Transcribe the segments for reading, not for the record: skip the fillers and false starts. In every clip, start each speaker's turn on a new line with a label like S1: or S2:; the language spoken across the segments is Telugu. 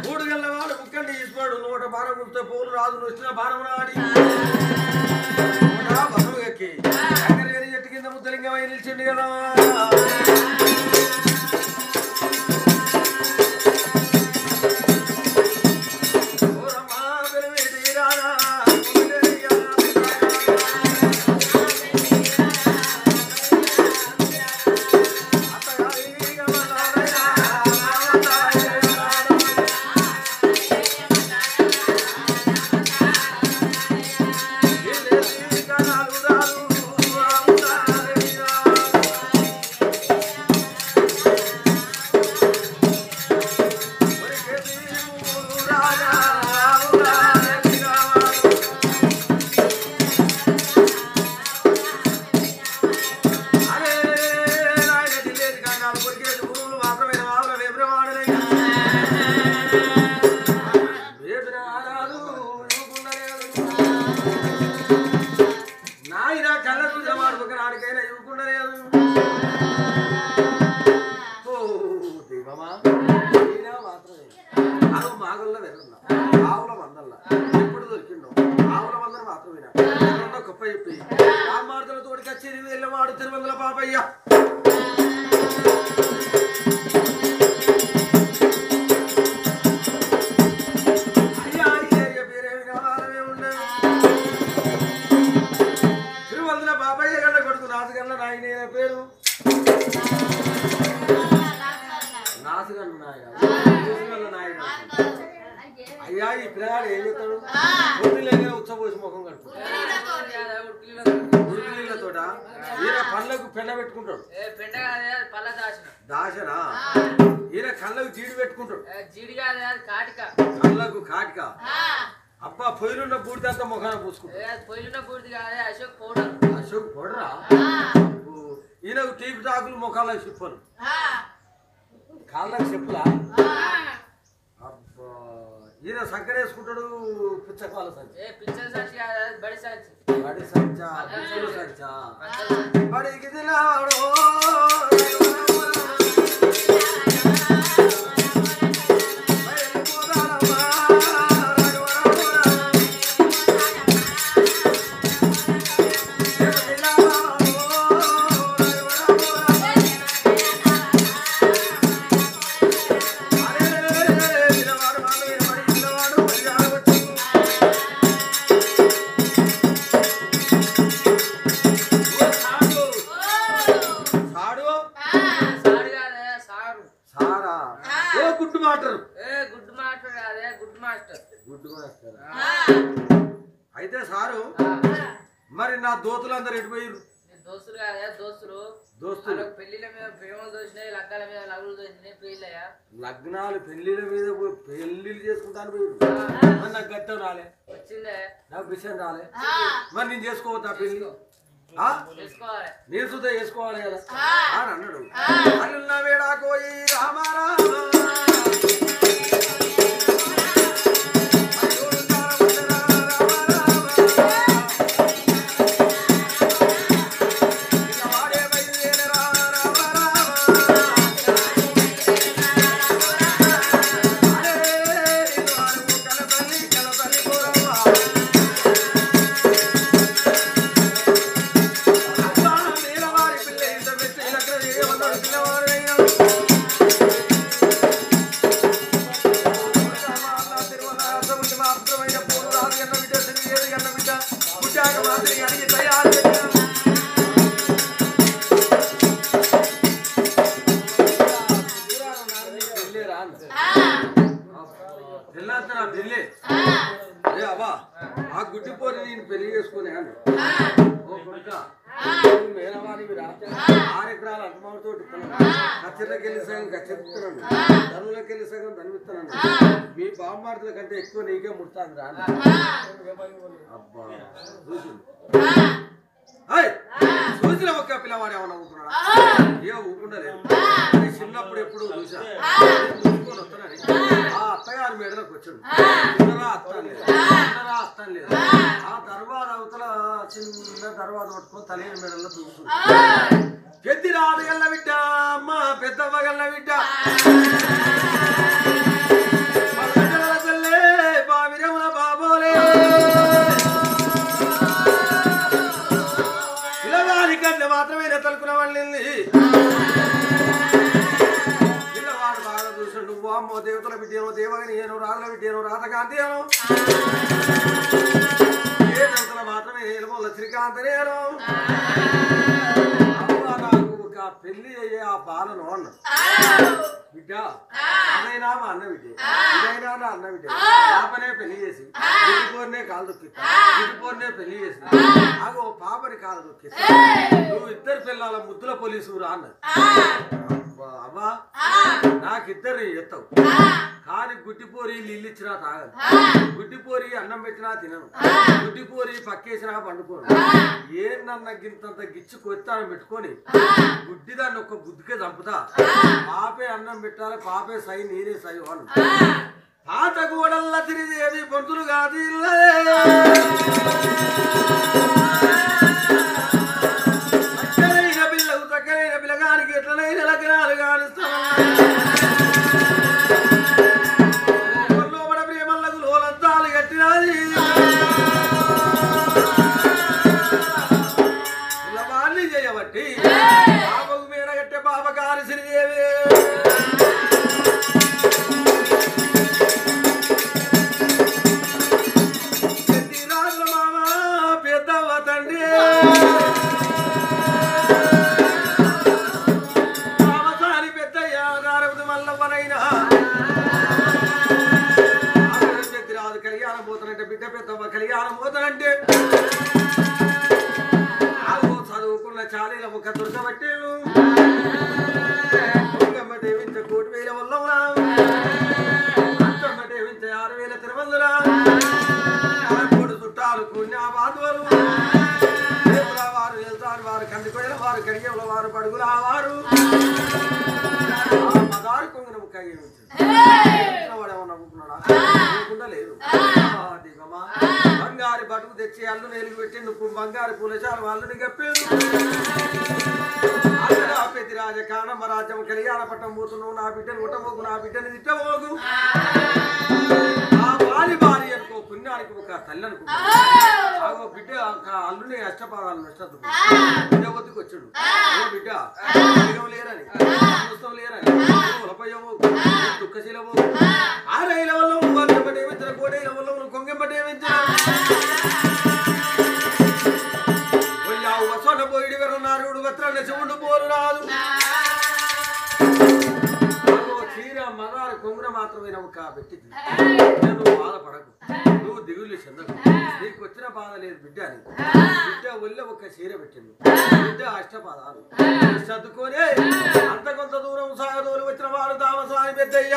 S1: మూడు గల్ల వాడు ముక్కండి తీసుకోడు నూట బాణం కుడితే పోలు రాదు వచ్చిన బాణం రాడి బరువు ఎక్కి చెట్టు కింద ముద్దలింగమై నిలిచిండి కదా అయ్యా ఈ పిల్లగాడు ఏం చెప్తాడు పొద్దులేక ఉచ్చపోసి ముఖం కడుపుతాడు ఉడికిళ్ళతోట ఈయన పళ్ళకు పెండ పెట్టుకుంటాడు దాశనా ఈయన కళ్ళకు జీడి పెట్టుకుంటాడు కళ్ళకు కాటిక అబ్బా పొయ్యిలున్న బూడిద అంతా ముఖాన పూసుకుంటాడు అశోక్ పౌడరా ఈయనకు టీపి టాకులు ముఖాలకు చెప్పను కాళ్ళకు చెప్పులా ఈయన సంకర వేసుకుంటాడు పిచ్చకాల బడి సంచా బడికి తినాడు అయితే సారు మరి నా దోతులందరూ ఎటుపోయారు
S2: దోస్తులు కాదా దోస్తులు పెళ్లిల మీద ప్రేమలు దోసినాయి లగ్నాల మీద లగ్గులు దోసినాయి పెళ్ళయ్యా
S1: లగ్నాలు పెళ్లిల మీద పెళ్లిళ్ళు చేసుకుంటాను పోయారు మరి నాకు గట్టం రాలే
S2: వచ్చిందే
S1: నాకు విషయం రాలే మరి నేను చేసుకోవద్దా పెళ్లి
S2: చేసుకోవాలి
S1: నేను సుధా చేసుకోవాలి కదా అని అన్నాడు అల్లున్న వేడాకోయి రామారా ఆ గుడ్డిపోని నేను పెళ్లి చేసుకునే అన్నాడు ఓ కొడుక మేనవాడివిరా 6 ఎకరాలు అంటమాడితో ఇస్తున్నాను ఖచ్చితంగా వెళ్ళి సగం ఖచ్చిస్తున్నాను ధనువులకు వెళ్ళి సగం ధనువిస్తున్నాను మీ బామ్మార్తుల కంటే ఎక్కువ నీకే ముడతాను రా అబ్బా చూసిన ఒక్క పిల్లవాడు ఏమన్నా ఊపుకున్నాడా ఏ ఊపుకుంటలేదు చిన్నప్పుడు ఎప్పుడు చూసా చూసుకొని వస్తున్నాను ఆ అత్తగారి మేడలోకి వచ్చాడు అత్తాను లేదు ఆ తర్వాత అవతల చిన్న తర్వాత పట్టుకొని తల్లి మేడల్లో దూకుతుంది పెద్ద రాదు గల్ల బిడ్డ అమ్మ పెద్దమ్మ గల్ల బిడ్డ దేవమ్మో దేవతల బిడ్డేనో దేవగని ఏనో రాజుల బిడ్డేనో రాధకాంతేనో ఏ దేవతల మాత్రమే ఏలుమోళ్ళ శ్రీకాంతనేనో అమ్మ నాకు ఒక పెళ్లి అయ్యే ఆ బాలను అన్నాడు బిడ్డ అదైనా మా అన్న బిడ్డ ఇదైనా నా అన్న బిడ్డ పాపనే పెళ్లి చేసి ఇటుపోరినే కాలు దొక్కిస్తా ఇటుపోరినే పెళ్లి చేసి ఆగో పాపని కాలు దొక్కిస్తా నువ్వు ఇద్దరు పిల్లల ముద్దుల పోలీసు రా అన్నది అమ్మా నాకిద్దరు ఎత్తావు కానీ గుడ్డిపోరి నీళ్ళు ఇచ్చినా తాగను గుడ్డిపోరి అన్నం పెట్టినా తినను గుడ్డిపోరి పక్కేసినా పండుకోను ఏందన్న గింతంత గిచ్చి కొత్తాను పెట్టుకొని గుడ్డిదాన్ని ఒక్క బుద్ధికే చంపుతా పాపే అన్నం పెట్టాలి పాపే సై నేనే సై అను పాత గోడల్లా తిరిగేది పొంతులు కాదు చక్కరైన పిల్లకు చక్కరైన పిల్లగానికి ఎట్లనైన లగ్నాలు కానిస్తాను ప్రేమలకు లోలంతాలు కట్టినది పిల్లవాడిని చేయబట్టి పాపకు మీద కట్టే పాప కారిసిరిదేవి కళ్యాణం పోతానంటే బిడ్డ పెద్దమ్మ కళ్యాణం పోతానంటే చదువుకున్న చాలీల ముఖ దొరకబట్టి దేవించ 1,000 వల్ల దేవించ 6,000 తిరువందుల మూడు చుట్టాలు పుణ్య బాధువులు వారు వెళ్తారు వారు కందిపోయిన వారు కడిగేల వారు పడుగుల వారు మదారు కొంగన ముఖ లేదు బంగారు బతుకు తెచ్చి అల్లు నేలుగు పెట్టి నువ్వు బంగారు పూలచాలు అల్లుని కప్పారు పెద్ది రాజ కానమ్మ రాజ్యం కళ్యాణ పట్టం పోతున్నావు నా బిడ్డను ఉట్టబోకు నా బిడ్డని తిట్టబోకు ఆ వారి భార్య అనుకో పుణ్యానికి ఒక తల్లి అనుకో ఆగో బిడ్డ అల్లుని అష్టపాదాలు నష్టదు బిడ్డ వద్దకు వచ్చాడు ఓ బిడ్డ లేరని పుస్తకం లేరని ఉలపయ్యమో దుఃఖశీలమో ఆరైల వల్ల వంగంబటేమించిన కోడైల వల్ల కొంగంబటేమించిన వసోట పోయిడి వెరున్నారు వస్త్రాన్ని శివుడు పోరు రాదు చీర మదారు కొంగున మాత్రమే నువ్వు కాబెట్టింది నువ్వు బాధపడకు నువ్వు దిగులు చెందకు నీకు వచ్చిన బాధ లేదు బిడ్డ అని బిడ్డ ఒళ్ళే ఒక చీర పెట్టింది బిడ్డ అష్టపాదాలు చదువుకొని అంత కొంత దూరం సాగదోలు వచ్చిన వాడు దామసాని పెద్దయ్య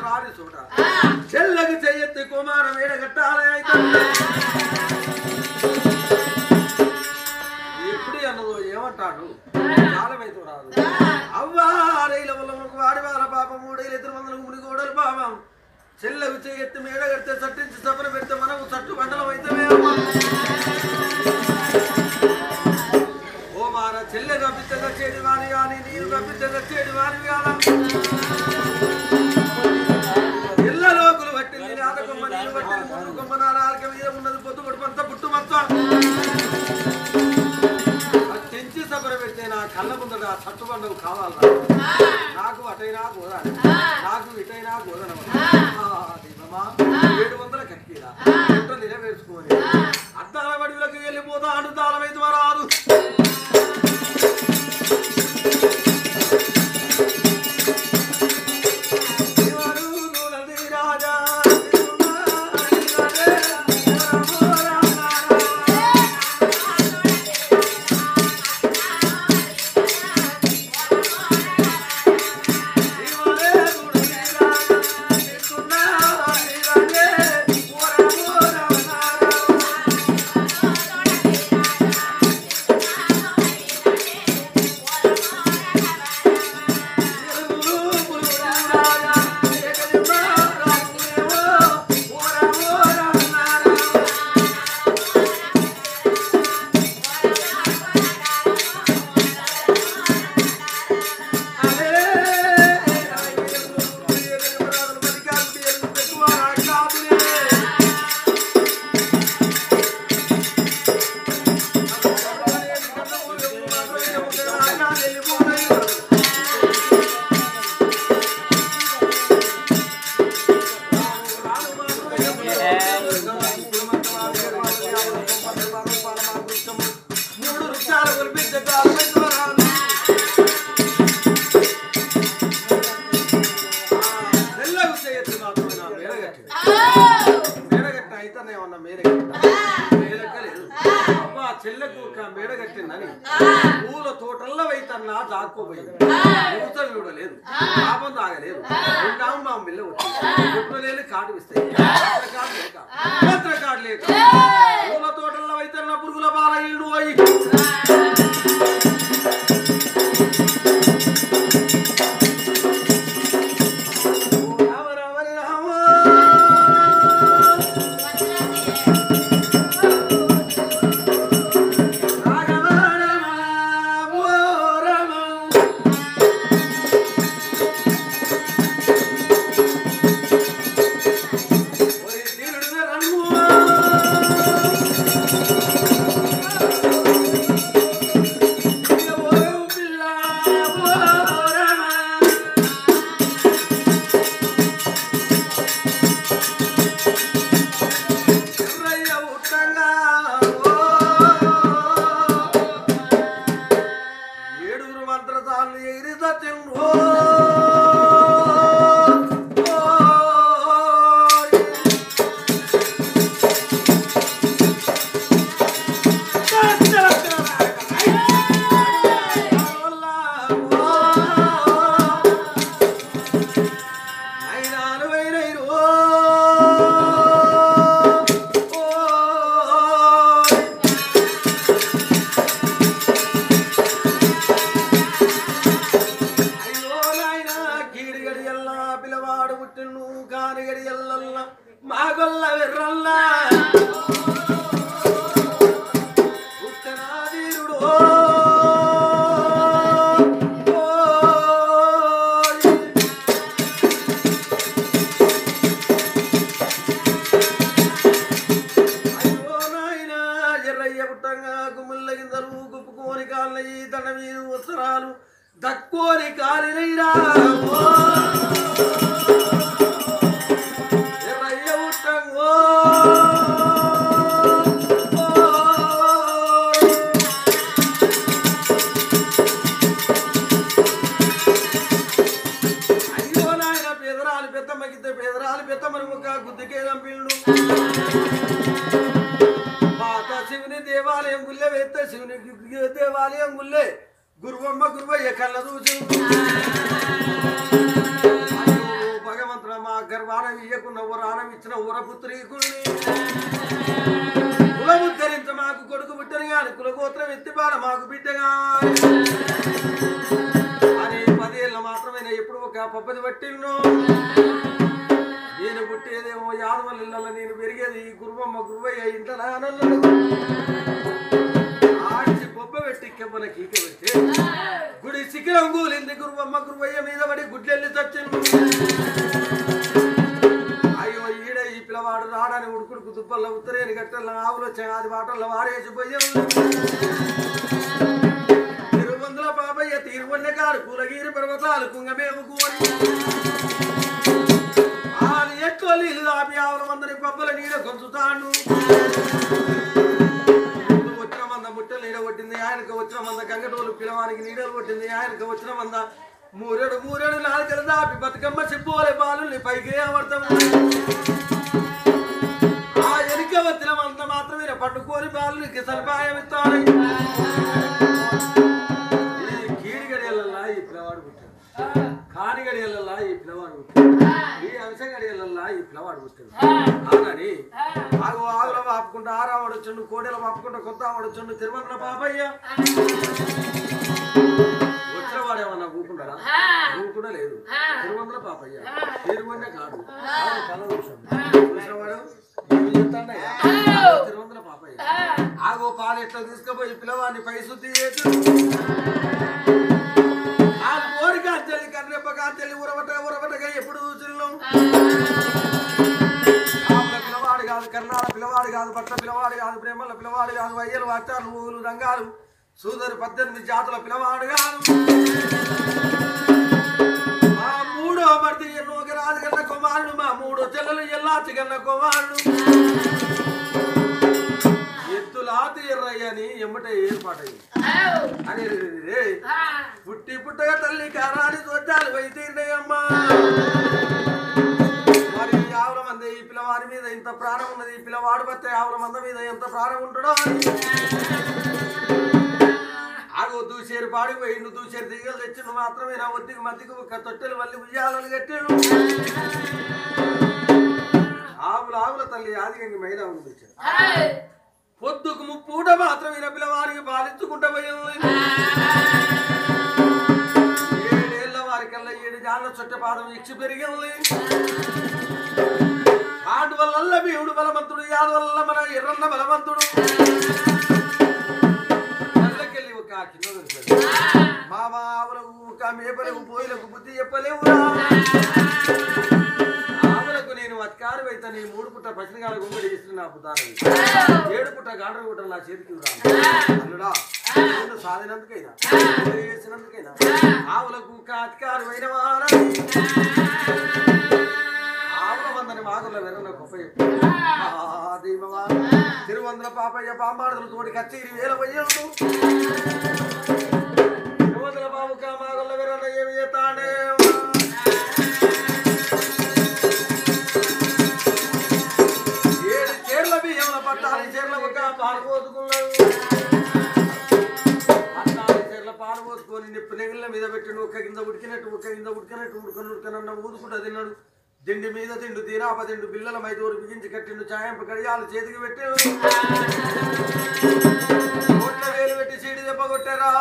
S1: రాని చూడ చెల్లకి చెయ్యెత్తి కుమారం ఏడగట్టాలి అయితే ఎప్పుడు అన్నదో ఏమంటాడు కాలమైతే రాదు అవ్వా రైల వల్ల వాడి వాళ్ళ పాపం 3,200 ముడి గోడలు పాపం చెల్లకి చెయ్యెత్తి మేడగడితే చట్టించి సపన పెడితే మనము చట్టు మండలం అయితే ఓ మార చెల్లె కప్పించగా చెడు వాణి కానీ నీరు కప్పించగా చెడు వాణి కాదా ఇళ్ళ లోకులు పట్టింది నాద కొమ్మ నీళ్ళు పట్టింది ముందు కొమ్మ నాలుక మీద ఉన్నది పొద్దు పొడుపంత పుట్టు మొత్తం తెంచి సపర పెడితే నా కళ్ళ ముందట ఆ చట్టు బండవు కావాలా నాకు అటైనా గోదాను నాకు ఇటైనా గోదన 700 కట్టిరా పుట్ట నిలవేసుకొని అద్దాల వడిలోకి వెళ్ళిపోతా అడుతాలమైతే రాదు చెల్లకు మేడ కట్టిందని పూల తోటల్లో అయితన్నా దాక్కోపోయింది ఊతలు చూడలేదు పాపం తాగలేదు ఉంటాము మా మిల్ల వచ్చి లేని కాటు ఇస్తాయి కాటు లేక పూల తోటల్లో అయితన్నా పురుగుల బాల ఈడు అయి దక్కోని కాలినైనా ఎర్రయ్య ఉట్టంగో అయ్యో నాయన పేదరాలు పెద్దమ్మకిద్ద పేదరాలు పెద్దమ్మని ముక్క గుద్దుకేదం పిల్లు మాత శివుని దేవాలయం గుల్లె వేత్త శివుని దేవాలయం గుల్లె గురువమ్మ గురువయ్య కళ్ళ చూసి భగవంతుడ మా గర్వానం ఇయ్యకున్న ఊరానం ఇచ్చిన ఊరపుత్రీకుల్ని కులముద్ధరించ మాకు కొడుకు బిడ్డని గాని కులగోత్రం ఎత్తిపాడ మాకు బిడ్డ కావాలి అని 10 ఏళ్ళ మాత్రమే ఎప్పుడు ఒక పప్పది పట్టిను. నేను పుట్టేదేమో యాదవల్ల నేను పెరిగేది గురువమ్మ గురువయ్య ఇంట నానల్లడు ఆడిచి బొబ్బ పెట్టి కెమ్మల కీక పెట్టి గుడి శిఖరం కూలింది గురువమ్మ గురువయ్య మీద పడి గుడ్లెల్లి చచ్చింది. అయ్యో ఈడ ఈ పిల్లవాడు రాడని ఉడుకుడుకు దుబ్బల్లో ఉత్తరేని గట్టల్లో ఆవులు వచ్చాయి అది వాటల్లో వారేసిపోయాను. తిరువందుల బాబయ్య తీరువన్నెగాడు కూలగిరి పర్వతాలు కుంగమేము కూని ఎట్లో నీళ్ళు ఆపి ఆవుల మందని పబ్బల నీడ కొంచుతాడు. వచ్చిన మంద ముట్టలు నీడ కొట్టింది ఆయనకు వచ్చిన మంద గంగటోలు పిలవానికి నీడలు కొట్టింది ఆయనకు వచ్చిన మంద మూరెడు నాలుగలు దాపి బతుకమ్మ చెప్పుకోలే బాలుల్ని పైకి అమర్తము. ఆ ఎనిక వచ్చిన మంద మాత్రమే పట్టుకోని బాలునికి సరిపాయం ఇస్తాడు. ఈ కీడి గడియలల్లా ఈ పిల్లవాడు పుట్టాడు, కాని గడియలల్లా ఈ పిల్లవాడు పుట్టాడు, ఈ అంశ గడియలల్లా ఈ పిల్లవాడు పుట్టాడు. కానీ ఆగుల వాపుకుంటూ ఆరావాడు వచ్చండు, కోడెల వాపుకుంటూ కొత్త ఆవాడు వచ్చండు. తిరువంతుల బాబయ్య వచ్చిన వాడేమన్నా ఊకుంటారా? ఊకుండా లేదు. తిరువంతుల బాబయ్య తిరువన్నే కాడు కళ చూసినవాడు తిరువంతుల బాబయ్య ఆగో పాలు ఎట్లా తీసుకుపోయి పిల్లవాడిని పై శుద్ధి చేసి కోరికాంచెల్లి కన్నెప్ప కాంచెల్లి ఉరవటగా ఎప్పుడు చూసినాం. పిల్లవాడు కాదు, కర్ణాల పిల్లవాడు కాదు, భర్త పిల్లవాడు కాదు, ప్రేమల పిల్లవాడు కాదు, వయ్యలు వాచాలు ఊలు రంగాలు సూదరు 18 జాతుల పిల్లవాడు కాదు. మా 3వ భర్త ఎన్నోకి రాజు కన్న కుమారుడు, మా 3 చెల్లెలు ఎల్లాచి కన్న కుమారుడు. ఎత్తులాతి ఎర్రయ్యని ఎమ్మటే ఏర్పాటయ్యి అని పుట్టి పుట్టగా తల్లి కారాని చూచాలి వైతీర్ణయమ్మా. మరి ఆవుల మంది ఈ పిల్లవాడి మీద ఇంత ప్రాణం ఉన్నది, ఈ పిల్లవాడు బతే ఆవుల మంద మీద ఎంత ప్రాణం ఉంటాడో. ఆగో దూసేరు పాడిపోయి నువ్వు దూసేరు దిగలు తెచ్చి నువ్వు మాత్రమే నా ఒత్తికి మధ్యకి ఒక తొట్టెలు మళ్ళీ ఉయ్యాలని కట్టాడు. ఆవుల తల్లి ఆదిగంగి మైనా ఉంది. పొద్దుకు ముప్పూట మాత్రం ఈయన పిల్లవారికి పాలించుకుంటా పోయింది. 7 ఏళ్ల వారికల్లా 7 జాళ్ళ చుట్ట పాదం ఇచ్చి పెరిగింది. ఆడు వల్ల భీముడు బలవంతుడు, యాడు వల్ల మన ఎర్రన్న బలవంతుడు. కళ్ళకెళ్ళి ఒక కింద మామ ఆవులకు ఒక మేపలకు పోయిలకు బుద్ధి చెప్పలేవురా. నేను అధికారం అయితే నీ 3 పుట్ట పచ్చినగాడ గుంగడి ఇస్తున్న నా పుతానని 7 పుట్ట గాండ్ర గుట్ట నా చేతికి అల్లుడా సాధినందుకైనా చేసినందుకైనా ఆవులకు అధికారం అయిన ఆవుల మందని మాగుల వెర్రన గొప్ప దీమవా. తిరువందుల పాపయ్య పాంబాడుదల తోటి కచ్చేరి వేల వయ్యలు తిరువందుల బాబుక మాగుల వెర్రన ఏమి చేస్తాడే. పట్టాలి చీరల పాలు పోసుకున్నాడు. పట్టాలి చీరల పాలు పోసుకొని నిప్పు నెగిళ్ళ మీద పెట్టిండు. ఒక్క కింద ఉడికినట్టు ఉడకనన్న ఊదుకుంటూ తిన్నాడు. దిండి మీద తిండు తీరాప తిండు బిల్లల మైదూరు బిగించి కట్టిండు. చాయంప కడియాలు చేతికి పెట్టాడు. కోట్ల వేలు పెట్టి చీడి దెబ్బ కొట్టారా.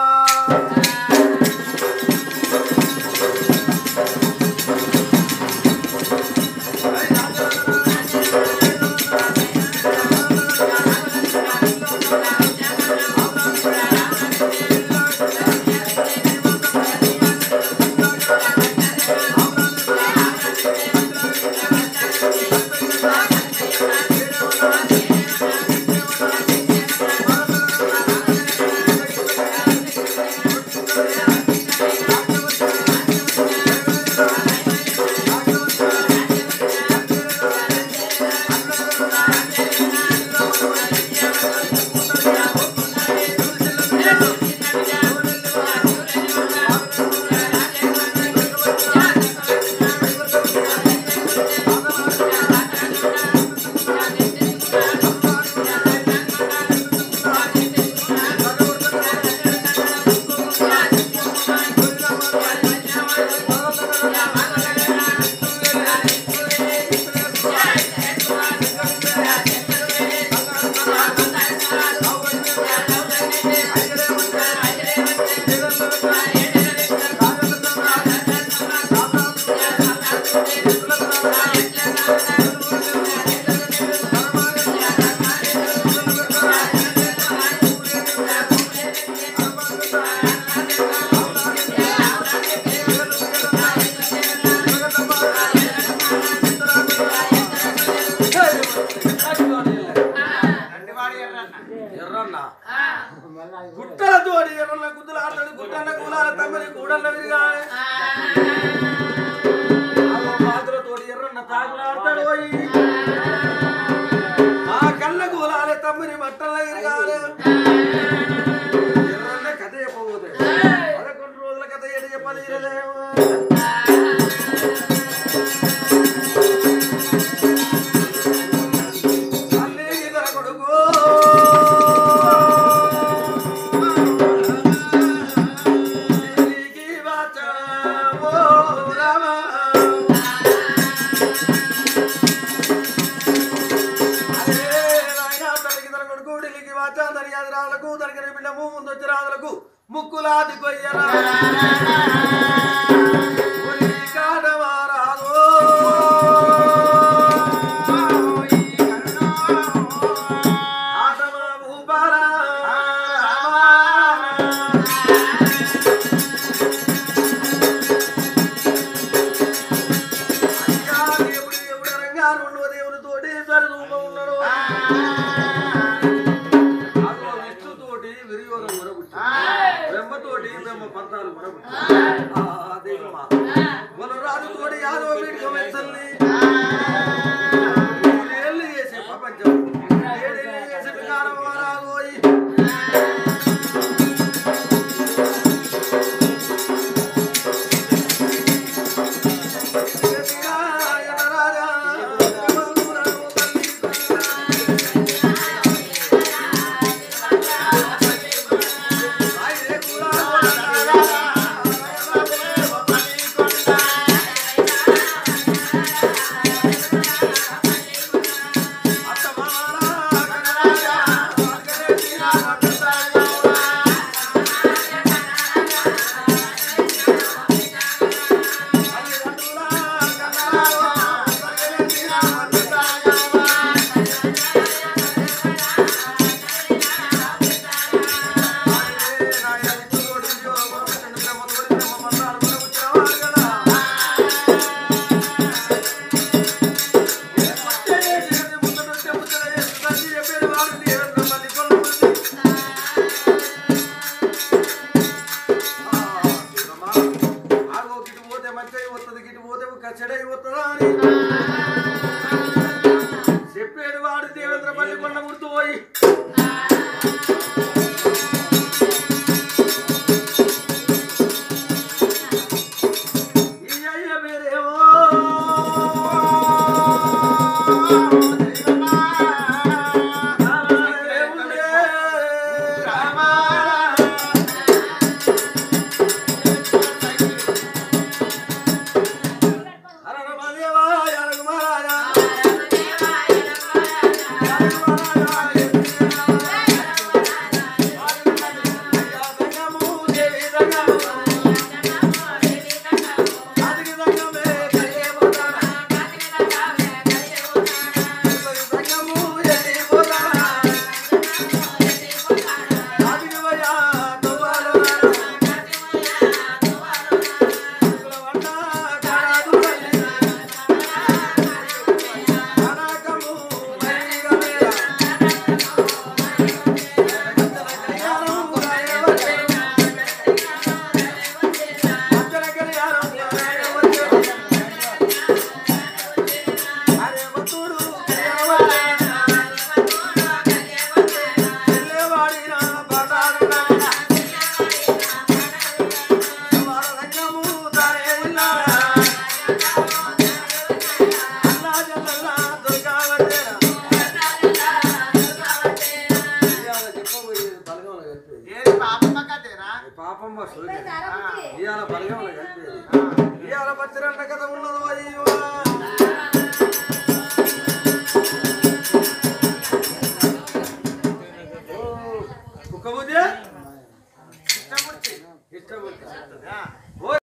S1: ఎర్రన్న గుద్దులు ఆడతాడు గుట్టన్న కూలాల తమ్మిని కూడన్న విరిగాలి మాతులతోటి ఎర్రన్న తాగులు ఆడతాడు పోయి ఆ కళ్ళ కూలాలి తమ్మిని బట్టల విరిగాలి ఎర్రన్న కథ చెప్పబోతే 11 రోజుల కథ ఏడు చెప్పాలి ముక్కులాది కొయ్యరా చెప్పాడు వాడు దేవేంద్ర పల్లి కొండ గుర్తు పోయి ఈ అయ్య పేరేమో పాపం ఇవాళ బలగం కలిపేది ఇవాళ పచ్చరంట కథ ఉన్నది